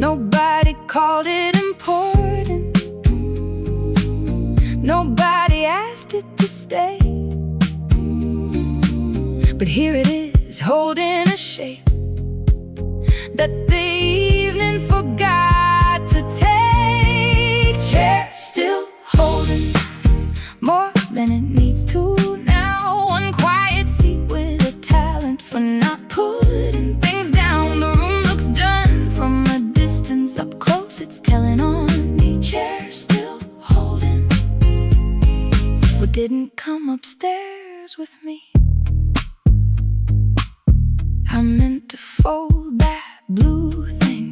Nobody called it important. Nobody asked it to stay. But here it is, holding a shape that the evening forgot to take. Chair still holding more than it needs to now. One quiet seat with a talent for not putting things down. The room looks done from a distance. Up close it's telling on me. Chair still holding what didn't come upstairs with me. I meant to fold that blue thing.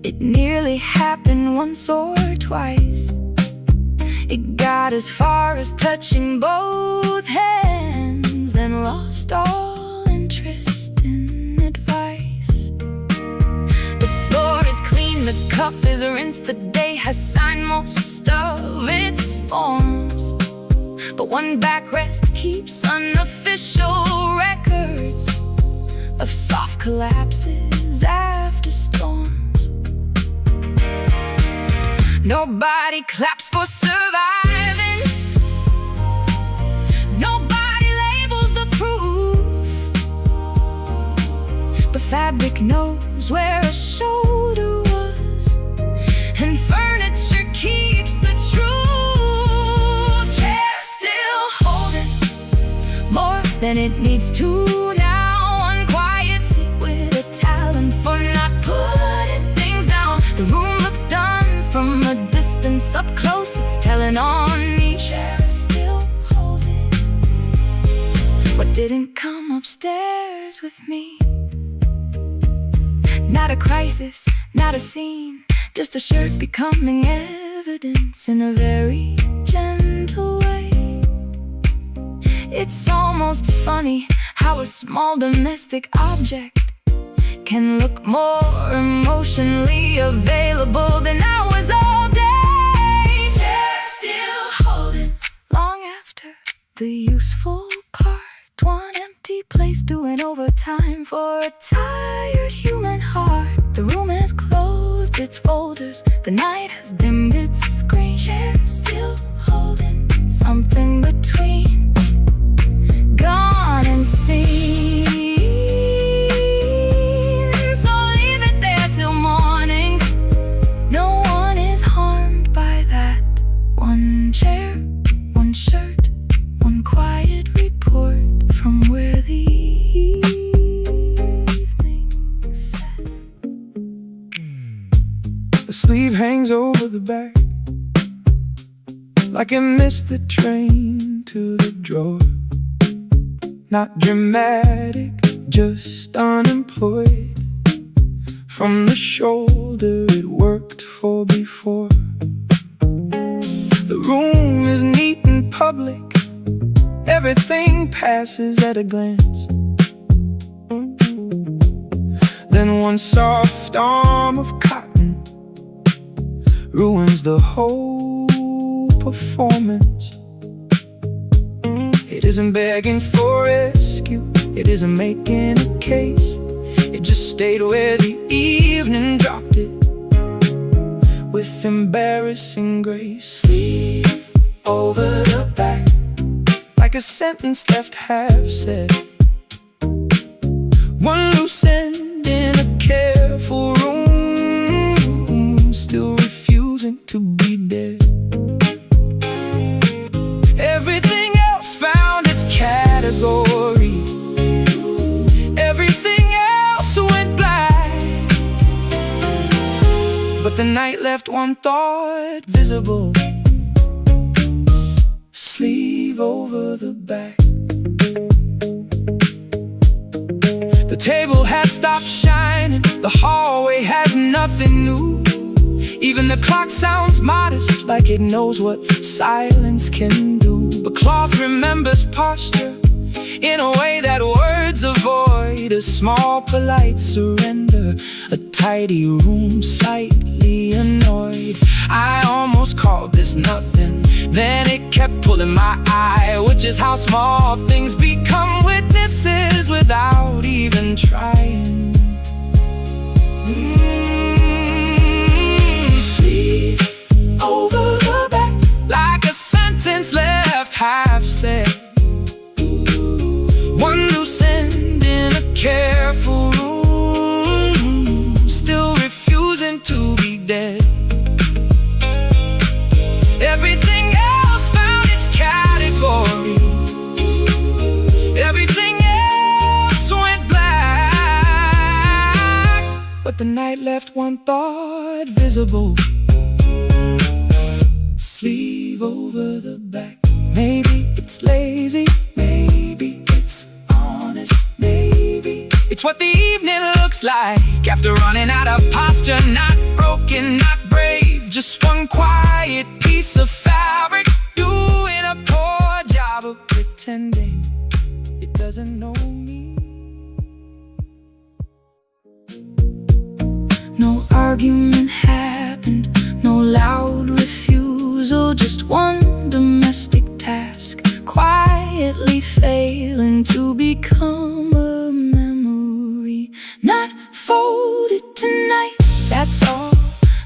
It nearly happened once or twice. It got as far as touching both hands, then lost all interest in advice. The floor is clean, the cup is rinsed, the day has signed most of its forms. But one backrest keeps unofficial records of soft collapses after storms. Nobody claps for surviving. Nobody labels the proof. But fabric knows where a shoulder was, and furniture keeps the truth. Chair still holding more than it needs to now. For not putting things down. The room looks done from a distance. Up close it's telling on me. Chair still holding what didn't come upstairs with me. Not a crisis, not a scene, just a shirt becoming evidence in a very gentle way. It's almost funny how a small domestic object can look more emotionally available than I was all day. Chair still holding long after the useful part. One empty place doing overtime for a tired human heart. The room has closed its folders, the night has dimmed its screen. Chair still holding something between gone and seen. Chair, one shirt, one quiet report from where the evening sat. The sleeve hangs over the back like it missed the train to the drawer. Not dramatic, just unemployed. From the shoulder it worked for before. The room is neat and public. Everything passes at a glance. Then one soft arm of cotton ruins the whole performance. It isn't begging for rescue, it isn't making a case. It just stayed where the evening dropped it with embarrassing grace. Sleep over the back, like a sentence left half said. One loose end in a careful room, still refusing to be dead. Everything else found its category. Everything else went black. But the night left one thought visible. Sleeve over the back. The table has stopped shining, the hallway has nothing new. Even the clock sounds modest, like it knows what silence can do. But cloth remembers posture in a way that words avoid. A small polite surrender, a tidy room slightly annoyed. I almost called this nothing, then it kept pulling my eye, which is how small things become witnesses without even trying. but the night left one thought visible. Sleeve over the back. Maybe it's lazy, maybe it's honest, maybe it's what the evening looks like after running out of posture. Not broken, not brave, just one quiet piece of fabric doing a poor job of pretending it doesn't know me. No argument happened, no loud refusal, just one domestic task quietly failing to become a memory. Not folded tonight, that's all,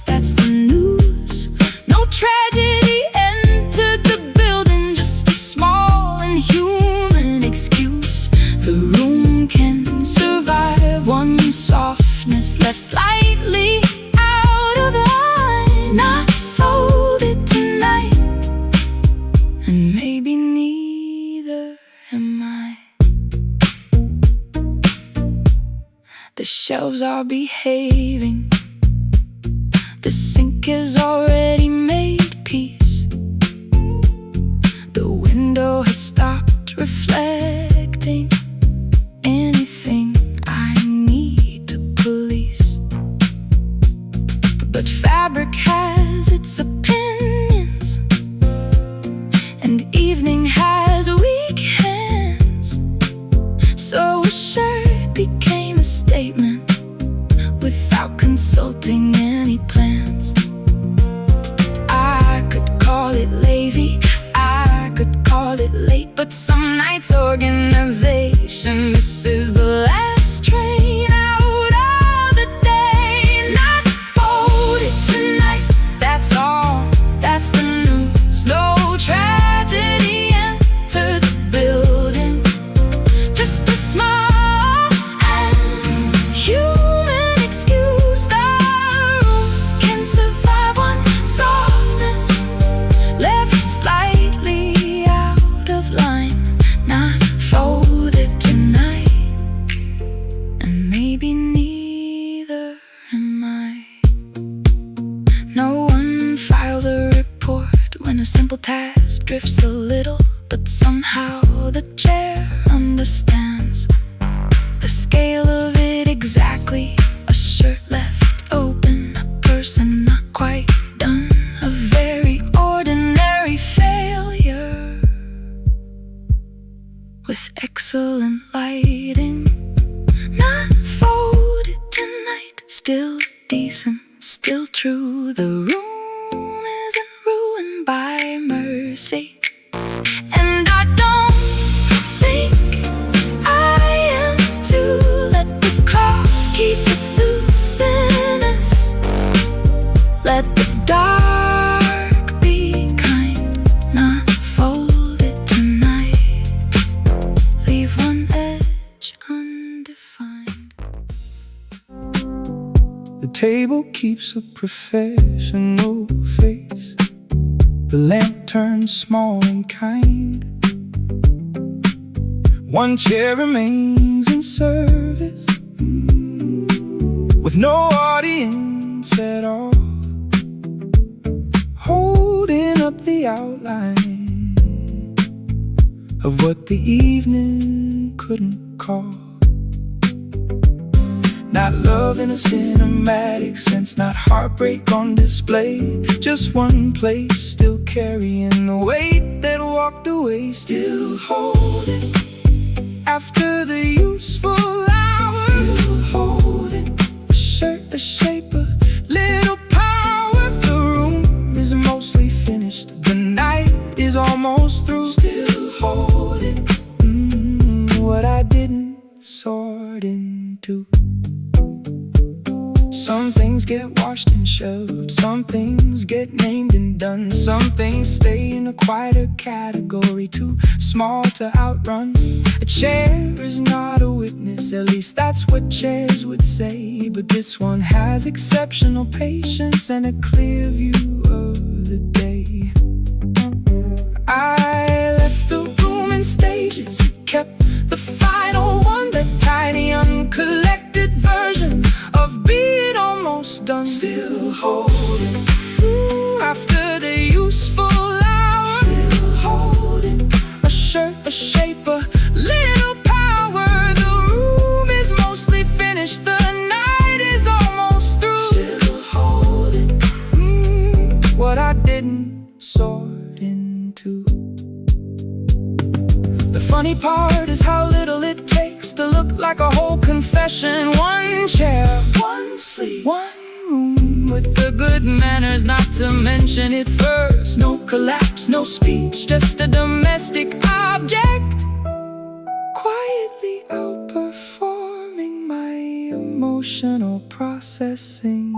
that's the news. No tragedy entered the building, just a small and human excuse. The room can survive one softness left slightly out of line. Not folded tonight, and maybe neither am I. The shelves are behaving, the sink has already made peace. The window has stopped reflecting anything I need to police. But fabric has its opinions, and evening has weak hands. So a shirt became a statement without consulting any plans. I could call it lazy, I could call it late, but some nights organization misses the last train out of the day. Not folded tonight, that's all, that's the news. No tragedy entered the building, just a small and human excuse. The room can survive one softness left slightly out of line. Not folded tonight, and maybe neither am I. No one files a report when a simple task drifts a little, but somehow the chair understands the scale of it exactly. A shirt left open, a person not quite done, a very ordinary failure with excellent lighting. Not folded tonight, still decent, still true. The room isn't ruined by mercy, and I don't think I am to let the cloth keep its looseness. Let the dark be kind. Not folded tonight, leave one edge undefined. The table keeps a professional face. The lamp turns small and kind. One chair remains in service, with no audience at all, holding up the outline of what the evening couldn't call. Not love in a cinematic sense, not heartbreak on display. Just one place, still carrying the weight that walked away. Still holding after the useful hours. Still holding a shirt, a shape, a little power. The room is mostly finished, the night is almost through. Still holding what I didn't sort into. Some things get washed and shoved, some things get named and done. Some things stay in a quieter category, too small to outrun. A chair is not a witness, at least that's what chairs would say. But this one has exceptional patience and a clear view of the day. I left the room in stages, kept the final one, that tiny uncollected version of being holding. After the useful hour, still holding. A shirt, a shape, a little power. The room is mostly finished, the night is almost through. Still holding. What I didn't sort into. The funny part is how little it takes to look like a whole confession. One chair, one sleep, one room with the good manners, not to mention it first. No collapse, no speech, just a domestic object, quietly outperforming my emotional processing.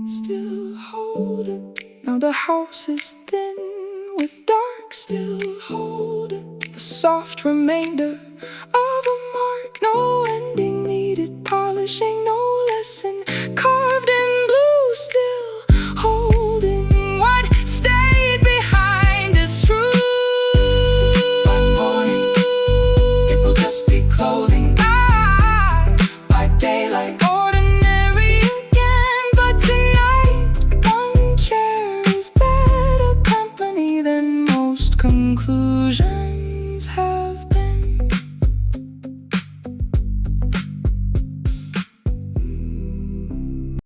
Still holding. Now the house is thin with dark. Still holding. The soft remainder of a mark. No ending needed polishing, no lesson